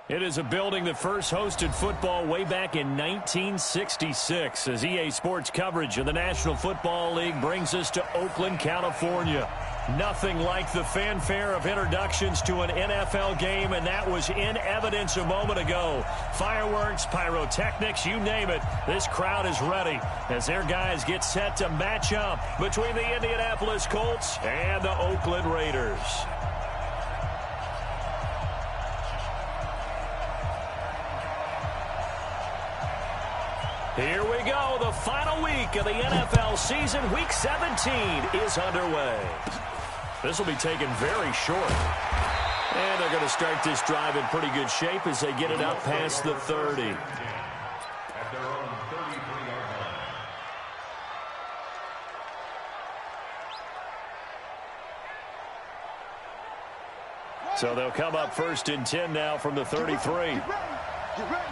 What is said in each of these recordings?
It is a building that first hosted football way back in 1966 as EA Sports coverage of the National Football League brings us to Oakland, California. Nothing like the fanfare of introductions to an NFL game, and that was in evidence a moment ago. Fireworks, pyrotechnics, you name it. This crowd is ready as their guys get set to match up between the Indianapolis Colts and the Oakland Raiders. Here we go. The final week of the NFL season. Week 17 is underway. This will be taken very short. And they're going to start this drive in pretty good shape as they get it up past the 30. At their own 33-yard line. So they'll come up 1st and 10 now from the 33. Get ready.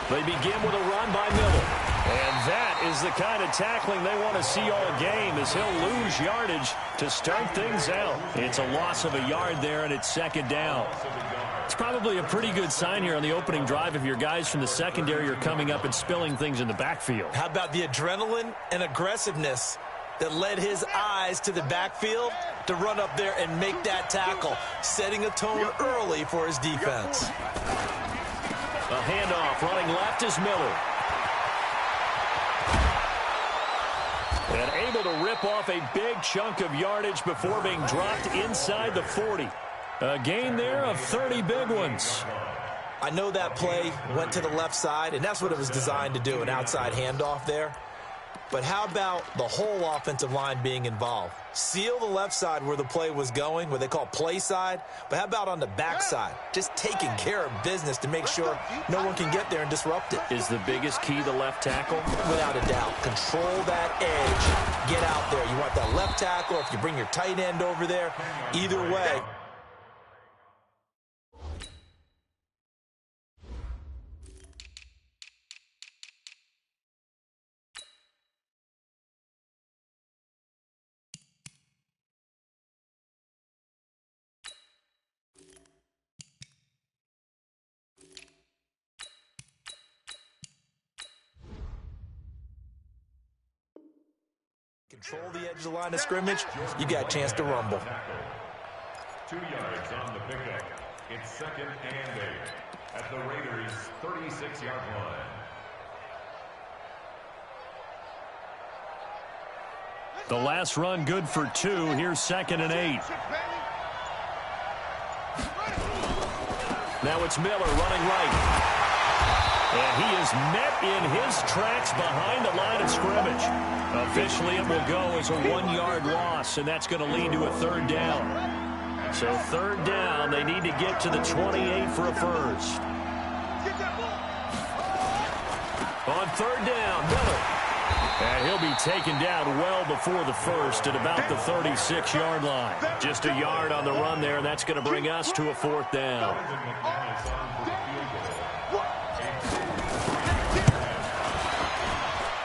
They begin with a run by Miller. And that is the kind of tackling they want to see all game as he'll lose yardage to start things out. It's a loss of a yard there, and it's 2nd down. It's probably a pretty good sign here on the opening drive if your guys from the secondary are coming up and spilling things in the backfield. How about the adrenaline and aggressiveness that led his eyes to the backfield to run up there and make that tackle, setting a tone early for his defense. A handoff running left is Miller. And able to rip off a big chunk of yardage before being dropped inside the 40. A gain there of 30 big ones. I know that play went to the left side, and that's what it was designed to do, an outside handoff there. But how about the whole offensive line being involved? Seal the left side where the play was going, what they call play side. But how about on the back side? Just taking care of business to make sure no one can get there and disrupt it. Is the biggest key the left tackle? Without a doubt. Control that edge. Get out there. You want that left tackle. If you bring your tight end over there, either way. Control the edge of the line of scrimmage, you got a chance to rumble. 2 yards on the pickup. It's 2nd and 8 at the Raiders' 36-yard line. The last run good for 2. Here's 2nd and 8. Now it's Miller running right. And he is met in his tracks behind the line of scrimmage. Officially, it will go as a 1-yard loss, and that's going to lead to a 3rd down. So 3rd down, they need to get to the 28 for a first. On 3rd down, Miller. And he'll be taken down well before the first at about the 36-yard line. Just a yard on the run there, and that's going to bring us to a 4th down.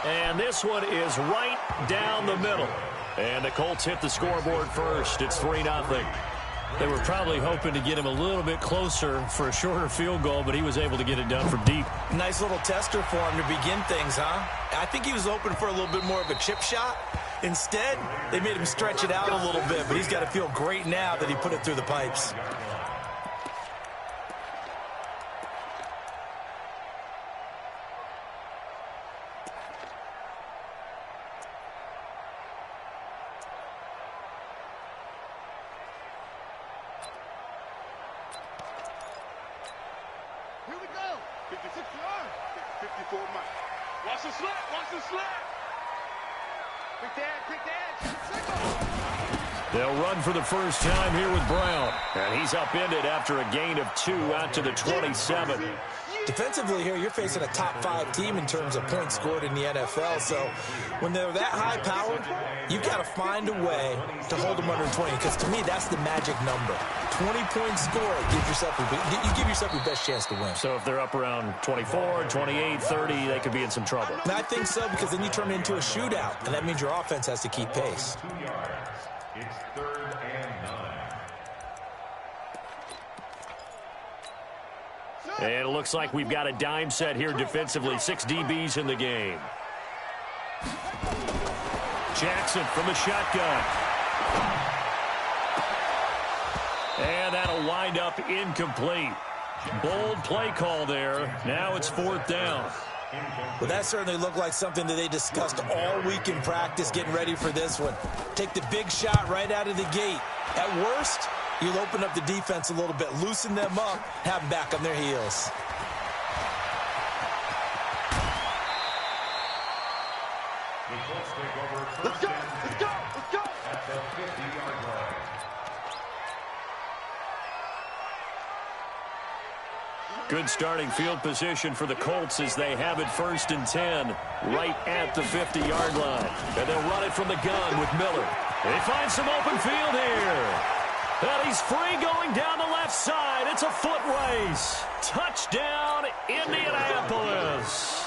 And this one is right down the middle. And the Colts hit the scoreboard first. It's 3-0. They were probably hoping to get him a little bit closer for a shorter field goal, but he was able to get it done from deep. Nice little tester for him to begin things, huh? I think he was hoping for a little bit more of a chip shot. Instead, they made him stretch it out a little bit, but he's got to feel great now that he put it through the pipes. Here we go. 56 yards. 54 miles. Watch the slap. Watch the slap. Quick dad. Quick dad. They'll run for the first time here with Brown. And he's upended after a gain of 2 out to the 27. Defensively here, you're facing a top-5 team in terms of points scored in the NFL. So when they're that high-powered, you've got to find a way to hold them under 20. Because to me, that's the magic number. 20-point score, you give yourself your best chance to win. So if they're up around 24, 28, 30, they could be in some trouble. And I think so, because then you turn it into a shootout, and that means your offense has to keep pace. 2 yards. It's 3rd and 9. And it looks like we've got a dime set here defensively. 6 DBs in the game. Jackson from the shotgun. And that'll wind up incomplete. Bold play call there. Now it's 4th down. Well, that certainly looked like something that they discussed all week in practice, getting ready for this one. Take the big shot right out of the gate. At worst, you'll open up the defense a little bit, loosen them up, have them back on their heels. The Colts take over Let's first go! and Let's go! Let's go! at the 50-yard line. Good starting field position for the Colts as they have it 1st and 10 right at the 50-yard line. And they'll run it from the gun with Miller. They find some open field here. And he's free going down the left side. It's a foot race. Touchdown, Indianapolis.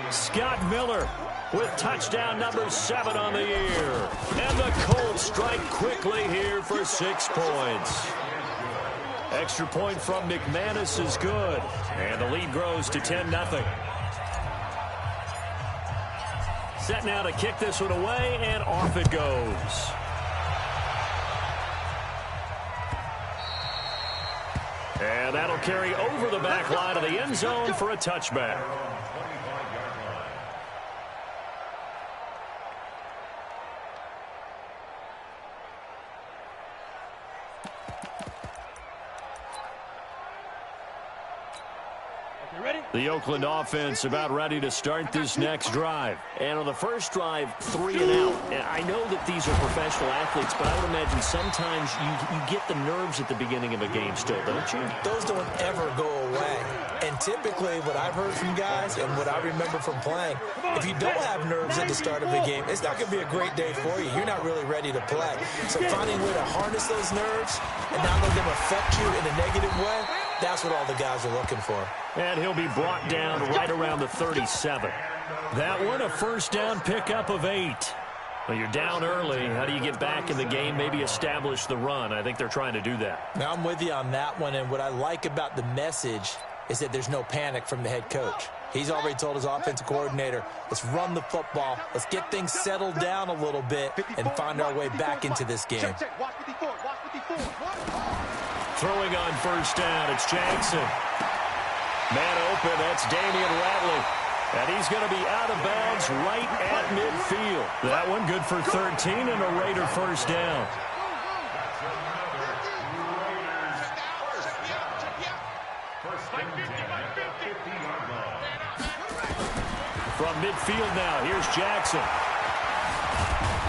Scott Miller with touchdown number 7 on the year. And the Colts strike quickly here for 6 points. Extra point from McManus is good. And the lead grows to 10-0. Set now to kick this one away, and off it goes. And that'll carry over the back line of the end zone for a touchback. The Oakland offense about ready to start this next drive. And on the first drive, 3 and out. And I know that these are professional athletes, but I would imagine sometimes you get the nerves at the beginning of a game still, don't you? Those don't ever go away. And typically what I've heard from guys and what I remember from playing, if you don't have nerves at the start of a game, it's not going to be a great day for you. You're not really ready to play. So finding a way to harness those nerves and not let them affect you in a negative way, that's what all the guys are looking for. And he'll be brought down right around the 37. That one, a first down pickup of 8. Well, you're down early. How do you get back in the game, maybe establish the run? I think they're trying to do that. Now, I'm with you on that one, and what I like about the message is that there's no panic from the head coach. He's already told his offensive coordinator, let's run the football, let's get things settled down a little bit, and find our way back into this game. Throwing on first down, it's Jackson. Man open, that's Damian Ratley. And he's going to be out of bounds right at midfield. That one good for 13 and a Raider first down. From midfield now, here's Jackson.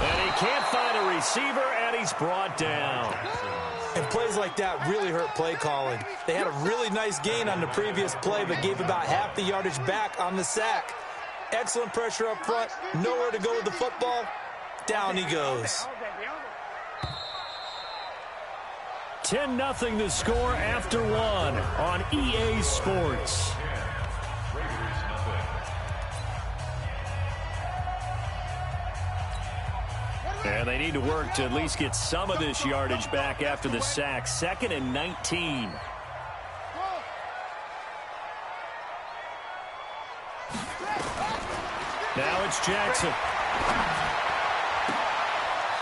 And he can't find a receiver, and he's brought down. And plays like that really hurt play calling. They had a really nice gain on the previous play, but gave about half the yardage back on the sack. Excellent pressure up front. Nowhere to go with the football. Down he goes. 10-0 the score after 1 on EA Sports. And they need to work to at least get some of this yardage back after the sack. 2nd and 19. Now it's Jackson.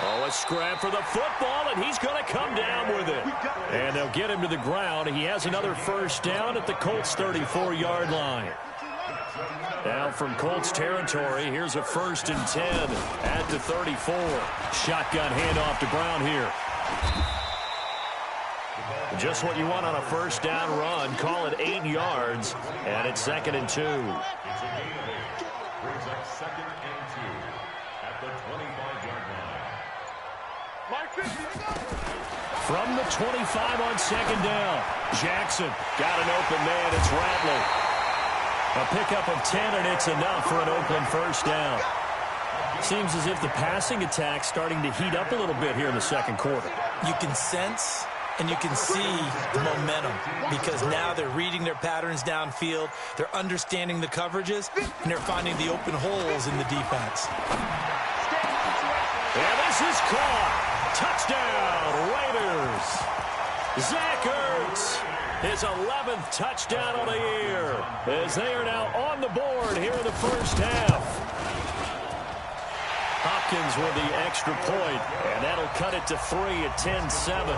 Oh, a scrap for the football, and he's going to come down with it. And they'll get him to the ground. He has another first down at the Colts' 34-yard line. Now from Colts territory, here's a 1st and 10 at the 34. Shotgun handoff to Brown here. Just what you want on a first down run. Call it 8 yards, and it's 2nd and 2. It's a gain of 8. Brings up 2nd and 2 at the 25-yard line. From the 25 on 2nd down. Jackson got an open man. It's Ratley. A pickup of 10, and it's enough for an Oakland first down. Seems as if the passing attack's starting to heat up a little bit here in the second quarter. You can sense And you can see the momentum because now they're reading their patterns downfield, they're understanding the coverages, and they're finding the open holes in the defense. And this is caught. Touchdown, Raiders. Zach Ertz, his 11th touchdown of the year, as they are now on the board here in the first half. Hopkins with the extra point, and that'll cut it to 3 at 10-7.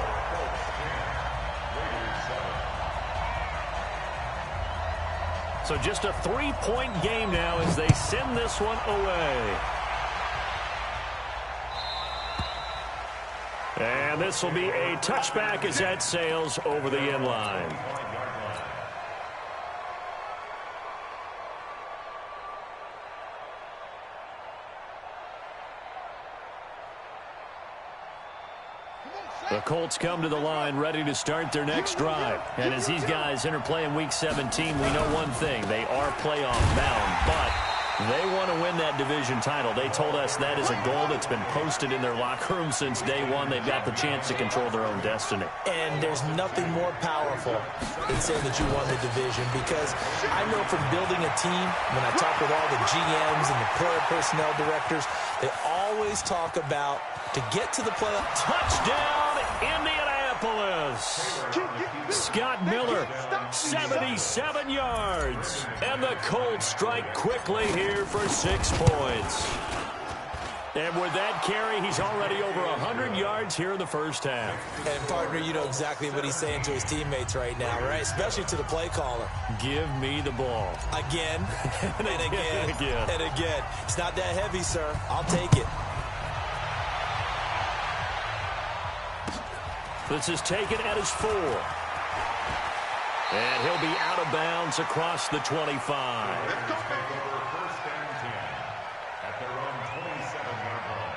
So just a 3-point game now as they send this one away. And this will be a touchback as that sails over the end line. The Colts come to the line ready to start their next drive. And as these guys interplay in Week 17, we know one thing. They are playoff bound, but they want to win that division title. They told us that is a goal that's been posted in their locker room since day one. They've got the chance to control their own destiny. And there's nothing more powerful than saying that you won the division, because I know from building a team, when I talk with all the GMs and the player personnel directors, they always talk about to get to the playoff. Touchdown, Indianapolis. Scott Miller, 77 yards. And the Colts strike quickly here for 6 points. And with that carry, he's already over 100 yards here in the first half. And, partner, you know exactly what he's saying to his teammates right now, right? Especially to the play caller. Give me the ball. Again, and again, and again. It's not that heavy, sir. I'll take it. This is taken at his 4. And he'll be out of bounds across the 25. First and 10 at their own 27-yard line.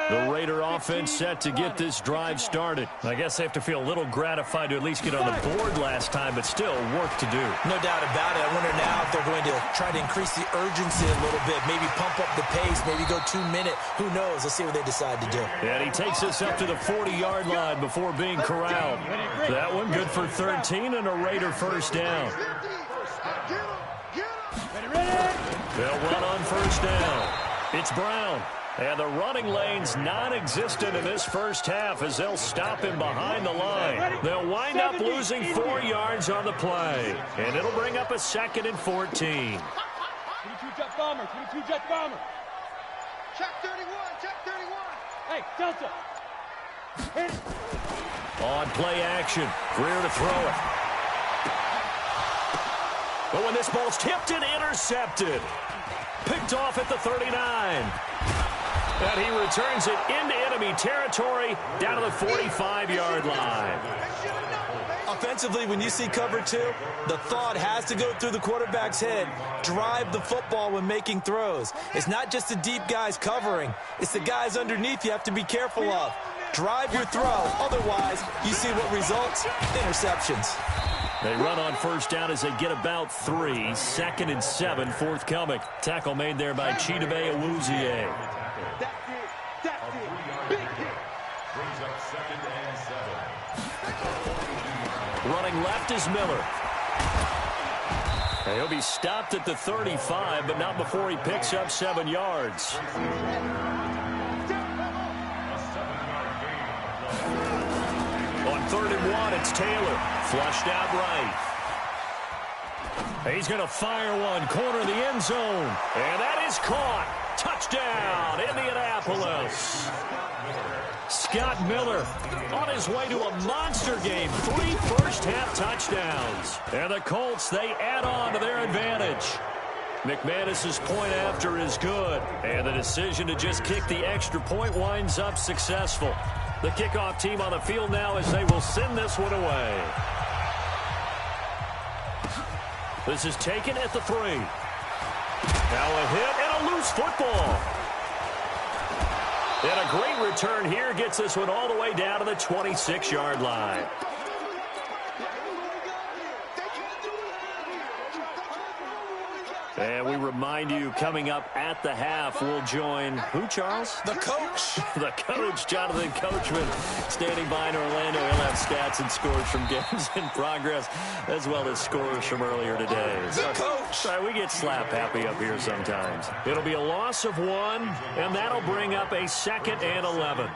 The Raider offense set to get this drive started. I guess they have to feel a little gratified to at least get on the board last time, but still work to do. No doubt about it. I wonder now if they're going to try to increase the urgency a little bit, maybe pump up the pace, maybe go 2-minute. Who knows? Let's see what they decide to do. And he takes us up to the 40-yard line before being corralled. That one good for 13 and a Raider first down. They'll run on first down. It's Brown. And the running lane's non-existent in this first half as they'll stop him behind the line. They'll wind up losing 4 yards on the play. And it'll bring up a 2nd and 14. 22 jet bomber, 22 jet bomber. Check 31, check 31. Hey, Delta. Hit it. On play action, Greer to throw it. But when this ball's tipped and intercepted, picked off at the 39. And he returns it into enemy territory down to the 45-yard line. Offensively, when you see cover 2, the thought has to go through the quarterback's head. Drive the football when making throws. It's not just the deep guys covering. It's the guys underneath you have to be careful of. Drive your throw. Otherwise, you see what results? Interceptions. They run on first down as they get about 3. 2nd and 7 forthcoming. Tackle made there by Chidobe Awuzie. Brings up 2nd and 7. Running left is Miller. And he'll be stopped at the 35, but not before he picks up 7 yards. A 7-yard gain on the play. On 3rd and 1, it's Taylor. Flushed out right. He's going to fire one, corner of the end zone. And that is caught. Touchdown, Indianapolis. Scott Miller on his way to a monster game. 3 first-half touchdowns. And the Colts, they add on to their advantage. McManus's point after is good. And the decision to just kick the extra point winds up successful. The kickoff team on the field now as they will send this one away. This is taken at the 3. Now a hit and a loose football. And a great return here gets this one all the way down to the 26-yard line. And we remind you, coming up at the half, we'll join who, Charles? The coach. The coach, Jonathan Coachman, standing by in Orlando. He'll have stats and scores from games in progress, as well as scores from earlier today. The coach. Sorry, we get slap happy up here sometimes. It'll be a loss of 1, and that'll bring up a 2nd and 11.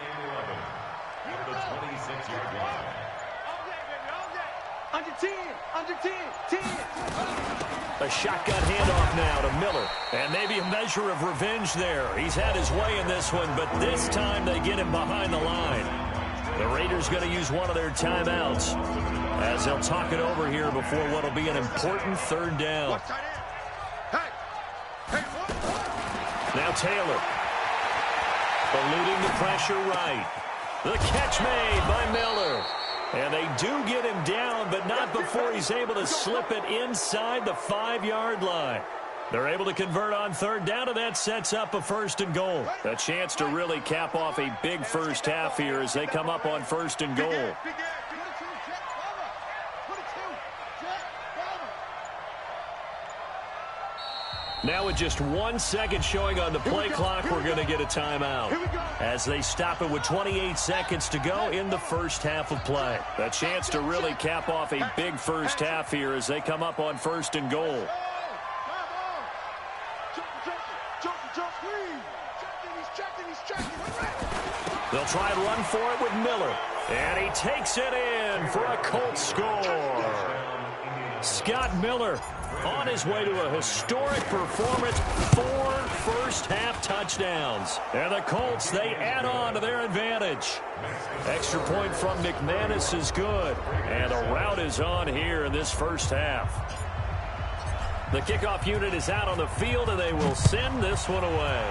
Under 10, under 10, 10. A shotgun handoff now to Miller. And maybe a measure of revenge there. He's had his way in this one, but this time they get him behind the line. The Raiders going to use one of their timeouts as they'll talk it over here before what will be an important 3rd down. Now Taylor. Eluding the pressure right. The catch made by Miller. And they do get him down, but not before he's able to slip it inside the 5-yard line. They're able to convert on 3rd down, and that sets up a 1st and goal. A chance to really cap off a big first half here as they come up on 1st and goal. Now with just 1 second showing on the play clock, we're going to get a timeout as they stop it with 28 seconds to go in the first half of play. A chance to really cap off a big first half here as they come up on 1st and goal. They'll try and run for it with Miller. And he takes it in for a Colts score. Scott Miller on his way to a historic performance, 4 first-half touchdowns. And the Colts, they add on to their advantage. Extra point from McManus is good. And the route is on here in this first half. The kickoff unit is out on the field, and they will send this one away.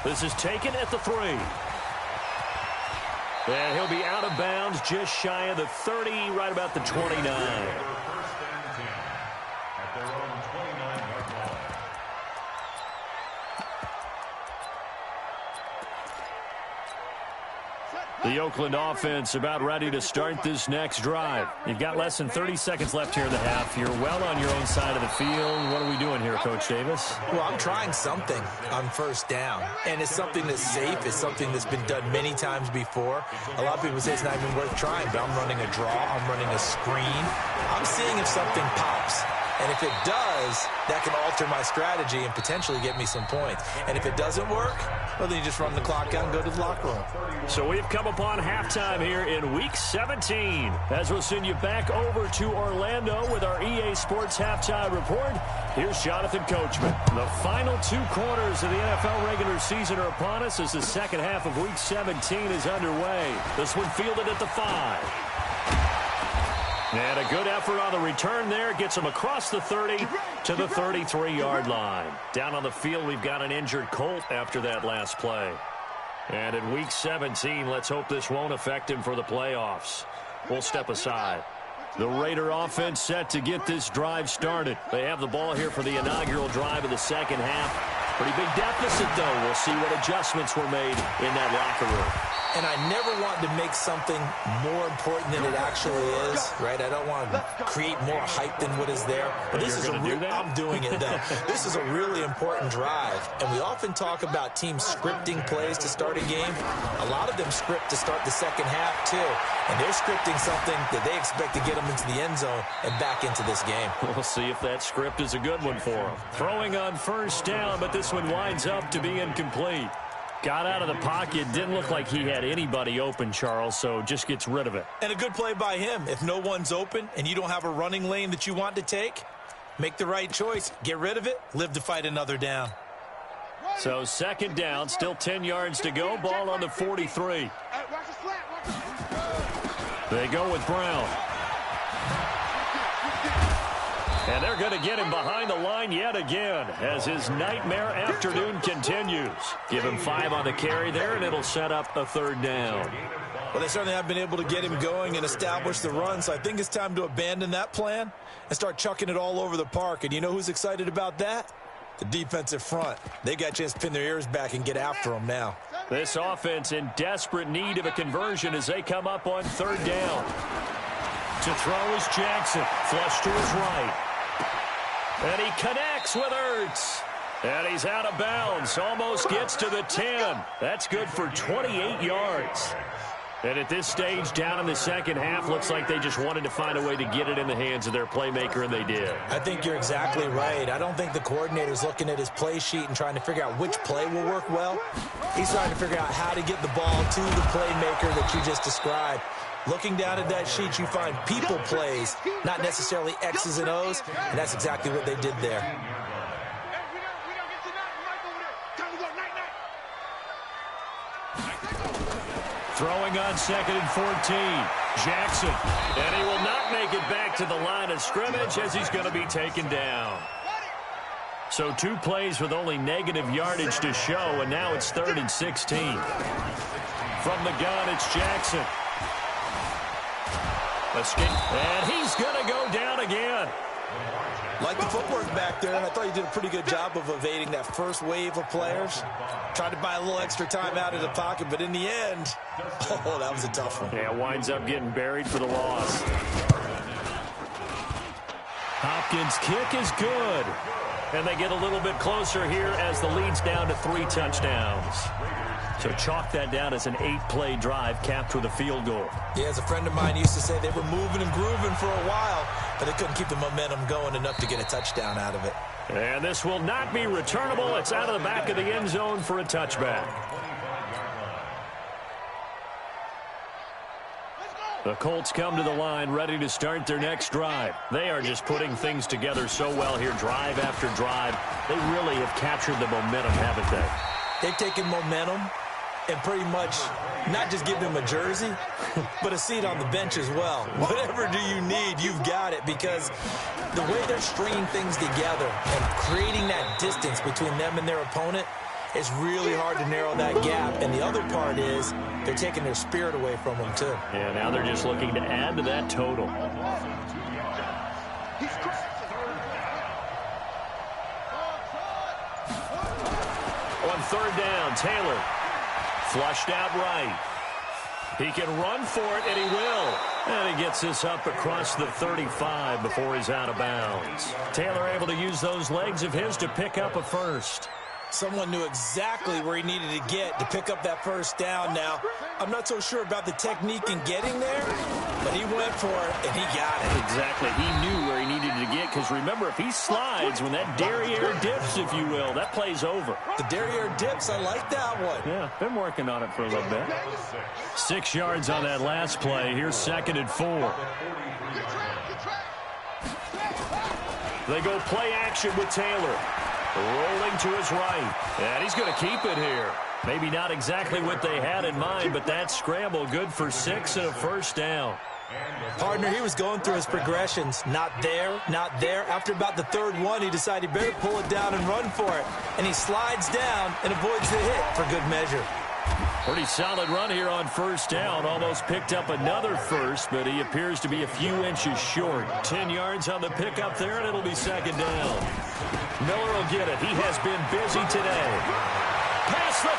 This is taken at the 3. And he'll be out of bounds just shy of the 30, right about the 29. The Oakland offense about ready to start this next drive. You've got less than 30 seconds left here in the half. You're well on your own side of the field. What are we doing here, Coach Davis? Well, I'm trying something on 1st down, and it's something that's safe. It's something that's been done many times before. A lot of people say it's not even worth trying, but I'm running a draw. I'm running a screen. I'm seeing if something pops. And if it does, that can alter my strategy and potentially get me some points. And if it doesn't work, well, then you just run the clock out and go to the locker room. So we've come upon halftime here in Week 17. As we'll send you back over to Orlando with our EA Sports Halftime Report, here's Jonathan Coachman. The final 2 quarters of the NFL regular season are upon us as the second half of Week 17 is underway. This one fielded at the 5. And a good effort on the return there. Gets him across the 30 to the 33-yard line. Down on the field, we've got an injured Colt after that last play. And in Week 17, let's hope this won't affect him for the playoffs. We'll step aside. The Raider offense set to get this drive started. They have the ball here for the inaugural drive of the second half. Pretty big deficit, though. We'll see what adjustments were made in that locker room. And I never want to make something more important than it actually is, right? I don't want to create more hype than what is there. But this is I'm doing it, though. This is a really important drive. And we often talk about teams scripting plays to start a game. A lot of them script to start the second half, too. And they're scripting something that they expect to get them into the end zone and back into this game. We'll see if that script is a good one for them. Throwing on 1st down, but this one winds up to be incomplete. Got out of the pocket. Didn't look like he had anybody open, Charles, so just gets rid of it. And a good play by him. If no one's open and you don't have a running lane that you want to take, make the right choice. Get rid of it. Live to fight another down. So 2nd down, still 10 yards to go. Ball on the 43. They go with Brown. And they're going to get him behind the line yet again as his nightmare afternoon continues. Give him 5 on the carry there, and it'll set up a 3rd down. Well, they certainly have been able to get him going and establish the run, so I think it's time to abandon that plan and start chucking it all over the park. And you know who's excited about that? The defensive front. They got a chance to pin their ears back and get after him now. This offense in desperate need of a conversion as they come up on 3rd down. To throw is Jackson. Flush to his right. And he connects with Ertz. And he's out of bounds. Almost gets to the 10. That's good for 28 yards. And at this stage, down in the second half, looks like they just wanted to find a way to get it in the hands of their playmaker, and they did. I think you're exactly right. I don't think the coordinator's looking at his play sheet and trying to figure out which play will work well. He's trying to figure out how to get the ball to the playmaker that you just described. Looking down at that sheet, you find people plays, not necessarily X's and O's, and that's exactly what they did there. Throwing on 2nd and 14. Jackson. And he will not make it back to the line of scrimmage as he's going to be taken down. So 2 plays with only negative yardage to show, and now it's 3rd and 16. From the gun, it's Jackson. And he's going to go down again. Like the footwork back there, and I thought he did a pretty good job of evading that first wave of players. Tried to buy a little extra time out of the pocket, but in the end, oh, that was a tough one. Yeah, winds up getting buried for the loss. Hopkins' kick is good. And they get a little bit closer here as the lead's down to 3 touchdowns. So chalk that down as an 8-play drive capped with a field goal. Yeah, as a friend of mine used to say, they were moving and grooving for a while, but they couldn't keep the momentum going enough to get a touchdown out of it. And this will not be returnable. It's out of the back of the end zone for a touchback. The Colts come to the line ready to start their next drive. They are just putting things together so well here, drive after drive. They really have captured the momentum, haven't they? They've taken momentum and pretty much not just give him a jersey, but a seat on the bench as well. Whatever do you need, you've got it, because the way they're stringing things together and creating that distance between them and their opponent, it's really hard to narrow that gap. And the other part is they're taking their spirit away from them, too. Yeah, now they're just looking to add to that total. On 3rd down, Taylor. Flushed out right. He can run for it, and he will. And he gets this up across the 35 before he's out of bounds. Taylor able to use those legs of his to pick up a first. Someone knew exactly where he needed to get to pick up that first down. Now, I'm not so sure about the technique in getting there, but he went for it, and he got it. Exactly. He knew where he needed to get, because remember, if he slides, when that derriere dips, if you will, that play's over. The derriere dips, I like that one. Yeah, been working on it for a little bit. 6 yards on that last play. Here's 2nd and 4. They go play action with Taylor. Rolling to his right. And he's going to keep it here. Maybe not exactly what they had in mind, but that scramble good for 6 and a first down. Partner, he was going through his progressions. Not there, not there. After about the 3rd one, he decided he better pull it down and run for it. And he slides down and avoids the hit for good measure. Pretty solid run here on 1st down. Almost picked up another first, but he appears to be a few inches short. 10 yards on the pickup there, and it'll be 2nd down. Miller will get it. He has been busy today. Past the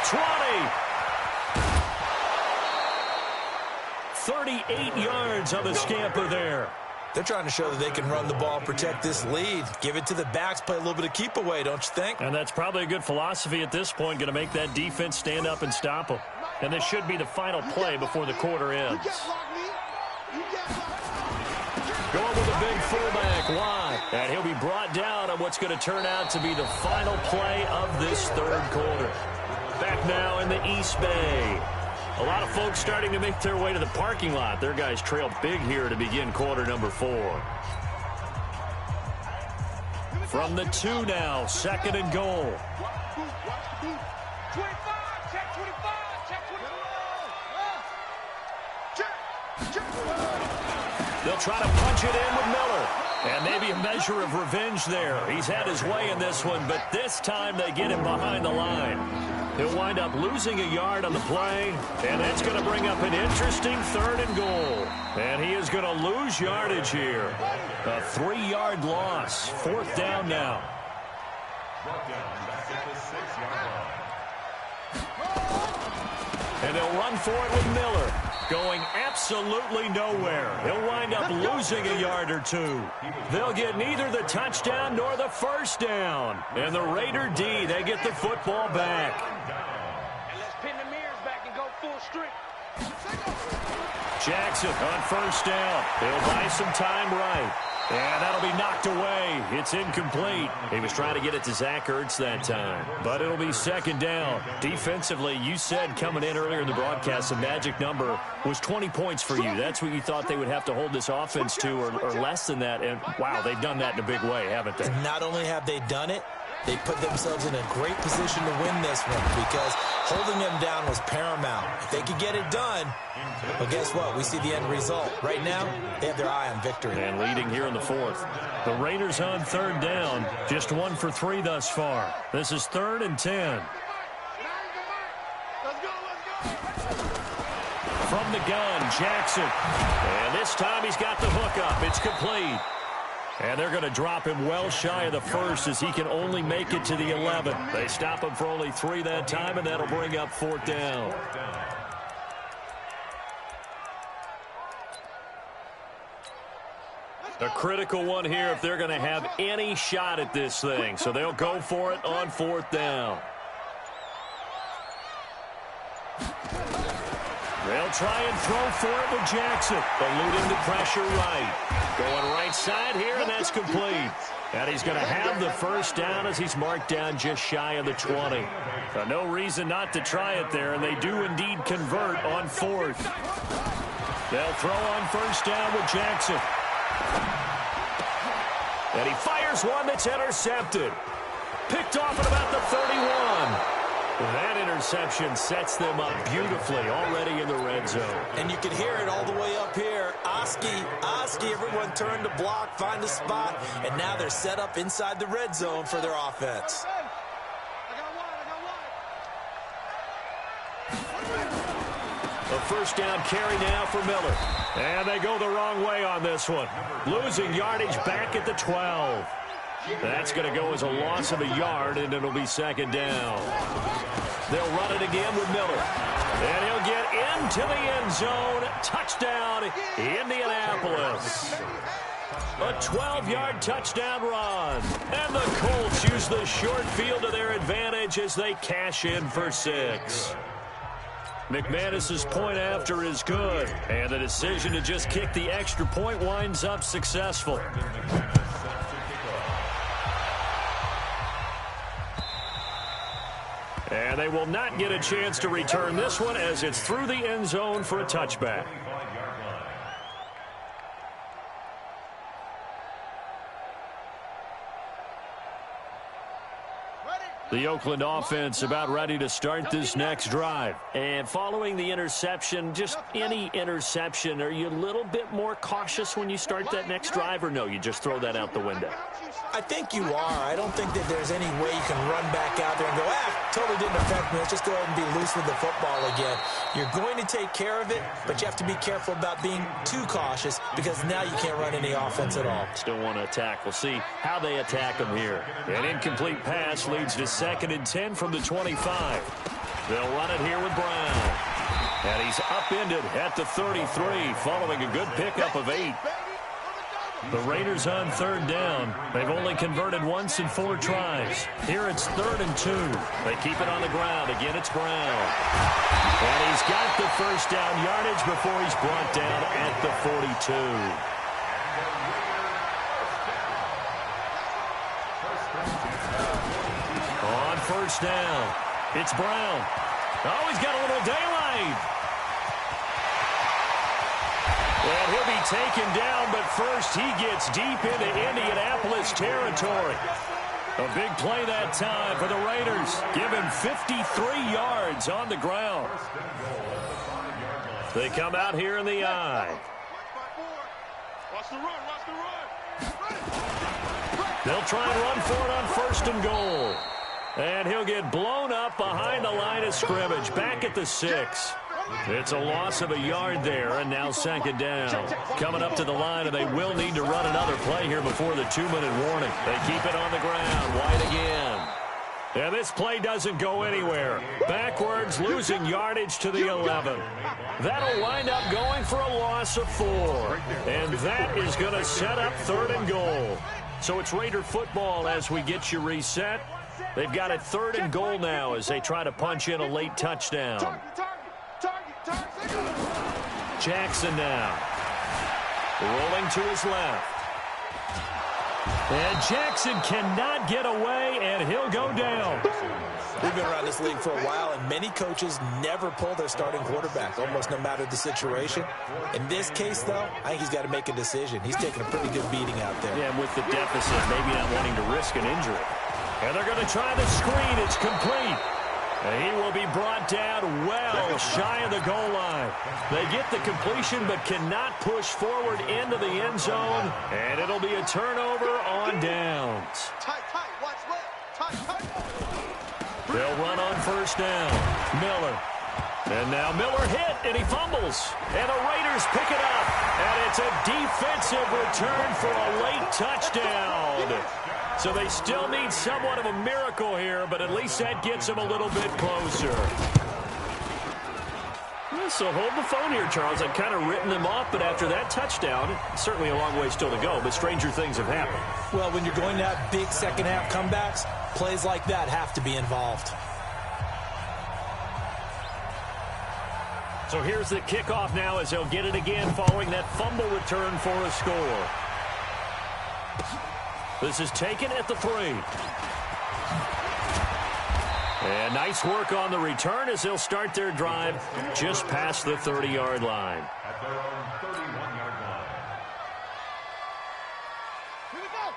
20. 38 yards on the scamper there. They're trying to show that they can run the ball, protect this lead. Give it to the backs, play a little bit of keep away, don't you think? And that's probably a good philosophy at this point, going to make that defense stand up and stop them. And this should be the final play before the quarter ends. Going with a big fullback, Watt. And he'll be brought down on what's going to turn out to be the final play of this 3rd quarter. Back now in the East Bay. A lot of folks starting to make their way to the parking lot. Their guys trail big here to begin quarter number 4. From the 2 now, 2nd and goal. They'll try to punch it in with Miller. And maybe a measure of revenge there. He's had his way in this one, but this time they get him behind the line. He'll wind up losing a yard on the play, and that's going to bring up an interesting 3rd and goal. And he is going to lose yardage here. A 3-yard loss. 4th down now. And they'll run for it with Miller. Going absolutely nowhere. He'll wind up losing a yard or two. They'll get neither the touchdown nor the first down. And the Raider D, they get the football back. And let's pin the mirrors back and go full strength. Jackson on first down. He'll buy some time right. And that'll be knocked away. It's incomplete. He was trying to get it to Zach Ertz that time. But it'll be second down. Defensively, you said coming in earlier in the broadcast, the magic number was 20 points for you. That's what you thought they would have to hold this offense to, or less than that. And, wow, they've done that in a big way, haven't they? Not only have they done it, they put themselves in a great position to win this one because holding them down was paramount. If they could get it done, well, guess what? We see the end result. Right now, they have their eye on victory. And leading here in the fourth. The Raiders on third down, just 1 for 3 thus far. This is 3rd and 10. From the gun, Jackson. And this time he's got the hook up. It's complete. And they're going to drop him well shy of the first as he can only make it to the 11. They stop him for only 3 that time, and that'll bring up 4th down. A critical one here if they're going to have any shot at this thing. So they'll go for it on 4th down. They'll try and throw for it with Jackson. Eluding the pressure right. Going right side here, and that's complete. And he's going to have the first down as he's marked down just shy of the 20. No reason not to try it there, and they do indeed convert on 4th. They'll throw on first down with Jackson. And he fires one that's intercepted. Picked off at about the 31. That interception sets them up beautifully already in the red zone. And you can hear it all the way up here. Oski, everyone turned to block, find a spot, and now they're set up inside the red zone for their offense. A first down carry now for Miller. And they go the wrong way on this one. Losing yardage back at the 12. That's going to go as a loss of a yard, and it'll be 2nd down. They'll run it again with Miller. And he'll get into the end zone. Touchdown, Indianapolis. A 12-yard touchdown run. And the Colts use the short field to their advantage as they cash in for 6. McManus's point after is good. And the decision to just kick the extra point winds up successful. And they will not get a chance to return this one as it's through the end zone for a touchback. The Oakland offense about ready to start this next drive. And following the interception, just any interception, are you a little bit more cautious when you start that next drive, or no, you just throw that out the window? I think you are. I don't think that there's any way you can run back out there and go, totally didn't affect me. Let's just go ahead and be loose with the football again. You're going to take care of it, but you have to be careful about being too cautious because now you can't run any offense at all. Still want to attack. We'll see how they attack them here. An incomplete pass leads to 2nd and 10 from the 25. They'll run it here with Brown. And he's upended at the 33 following a good pickup of 8. The Raiders on 3rd down. They've only converted once in 4 tries. Here it's 3rd and 2. They keep it on the ground. Again, it's Brown. And he's got the first down yardage before he's brought down at the 42. On first down, it's Brown. Oh, he's got a little daylight. And he'll be taken down, but first he gets deep into Indianapolis territory. A big play that time for the Raiders. Give him 53 yards on the ground. They come out here in the eye. Watch the run, watch the run. They'll try and run for it on 1st and goal. And he'll get blown up behind the line of scrimmage, back at the 6. It's a loss of a yard there, and now 2nd down. Coming up to the line, and they will need to run another play here before the 2-minute warning. They keep it on the ground. White again. And this play doesn't go anywhere. Backwards, losing yardage to the 11. That'll wind up going for a loss of 4. And that is going to set up 3rd and goal. So it's Raider football as we get you reset. They've got it 3rd and goal now as they try to punch in a late touchdown. Jackson now. Rolling to his left. And Jackson cannot get away, and he'll go down. We've been around this league for a while, and many coaches never pull their starting quarterback, almost no matter the situation. In this case, though, I think he's got to make a decision. He's taking a pretty good beating out there. Yeah, and with the deficit, maybe not wanting to risk an injury. And they're going to try the screen. It's complete. And he will be brought down well shy of the goal line. They get the completion but cannot push forward into the end zone. And it'll be a turnover on downs. They'll run on 1st down. Miller. And now Miller hit, and he fumbles. And the Raiders pick it up. And it's a defensive return for a late touchdown. So they still need somewhat of a miracle here, but at least that gets them a little bit closer. So hold the phone here, Charles. I've kind of written them off, but after that touchdown, certainly a long way still to go, but stranger things have happened. Well, when you're going to have big second-half comebacks, plays like that have to be involved. So here's the kickoff now as they'll get it again following that fumble return for a score. This is taken at the 3. And nice work on the return as they'll start their drive just past the 30-yard line. At their own 31-yard line.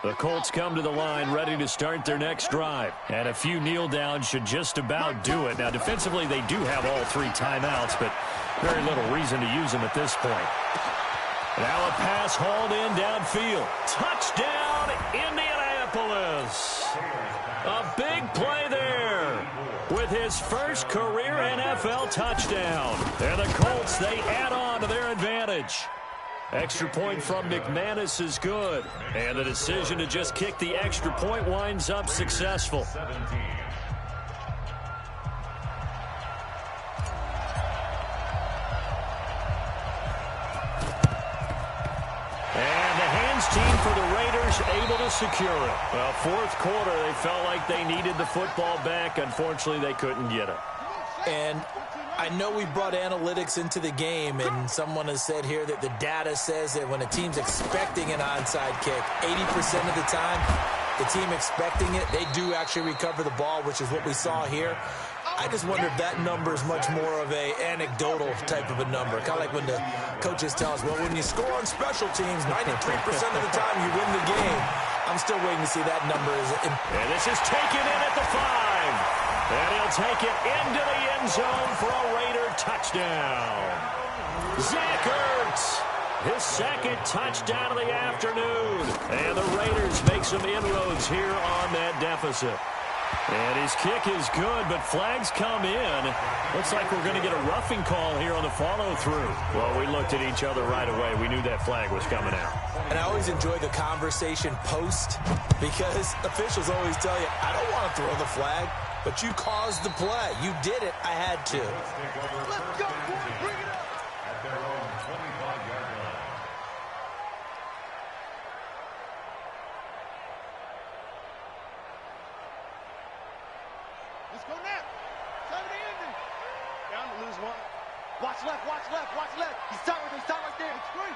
The Colts come to the line ready to start their next drive. And a few kneel downs should just about do it. Now, defensively, they do have all 3 timeouts, but very little reason to use them at this point. Now a pass hauled in downfield. Touchdown, Indianapolis. A big play there with his first career NFL touchdown. And the Colts, they add on to their advantage. Extra point from McManus is good. And the decision to just kick the extra point winds up successful. 17. Team for the Raiders able to secure it. Well, 4th quarter, they felt like they needed the football back. Unfortunately, they couldn't get it. And I know we brought analytics into the game, and someone has said here that the data says that when a team's expecting an onside kick, 80% of the time, the team expecting it, they do actually recover the ball, which is what we saw here. I just wonder if that number is much more of a anecdotal type of a number. Kind of like when the coaches tell us, well, when you score on special teams, 93% of the time you win the game. I'm still waiting to see that number. And this is taken in at the 5. And he'll take it into the end zone for a Raider touchdown. Zach Ertz, his 2nd touchdown of the afternoon. And the Raiders make some inroads here on that deficit. And his kick is good, but flags come in. Looks like we're going to get a roughing call here on the follow-through. Well, we looked at each other right away. We knew that flag was coming out. And I always enjoy the conversation post because officials always tell you, I don't want to throw the flag, but you caused the play. You did it. I had to. Let's go, boy. Bring it up. At their own 25-yard line. Let's go now. Turn the ending. Down to lose 1. Watch left, watch left, watch left. He's tight right there. It's free.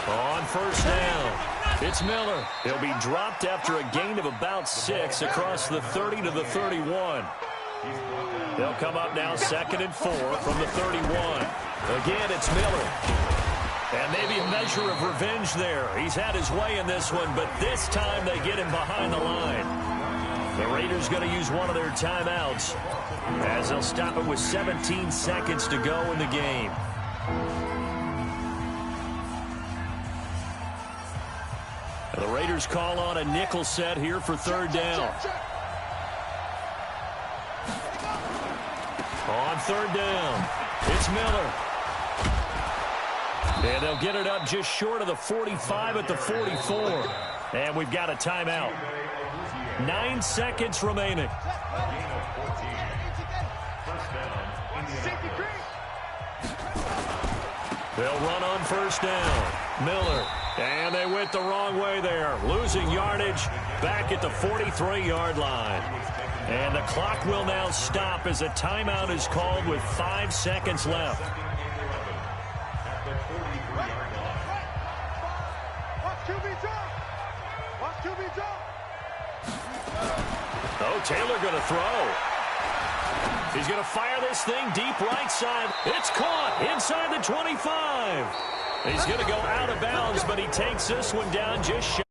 On 1st down, it's Miller. He'll be dropped after a gain of about 6 across the 30 to the 31. They'll come up now 2nd and 4 from the 31. Again, it's Miller. And maybe a measure of revenge there. He's had his way in this one, but this time they get him behind the line. The Raiders going to use one of their timeouts as they'll stop it with 17 seconds to go in the game. And the Raiders call on a nickel set here for 3rd down. On 3rd down, it's Miller. And they'll get it up just short of the 45 at the 44. And we've got a timeout. 9 seconds remaining. A gain of 14. First down, Indianapolis. They'll run on first down. Miller. And they went the wrong way there. Losing yardage back at the 43-yard line. And the clock will now stop as a timeout is called with 5 seconds left. At the 43-yard line. Watch QB drop. Watch QB drop. Oh, Taylor going to throw. He's going to fire this thing deep right side. It's caught inside the 25. He's going to go out of bounds, but he takes this one down just shy.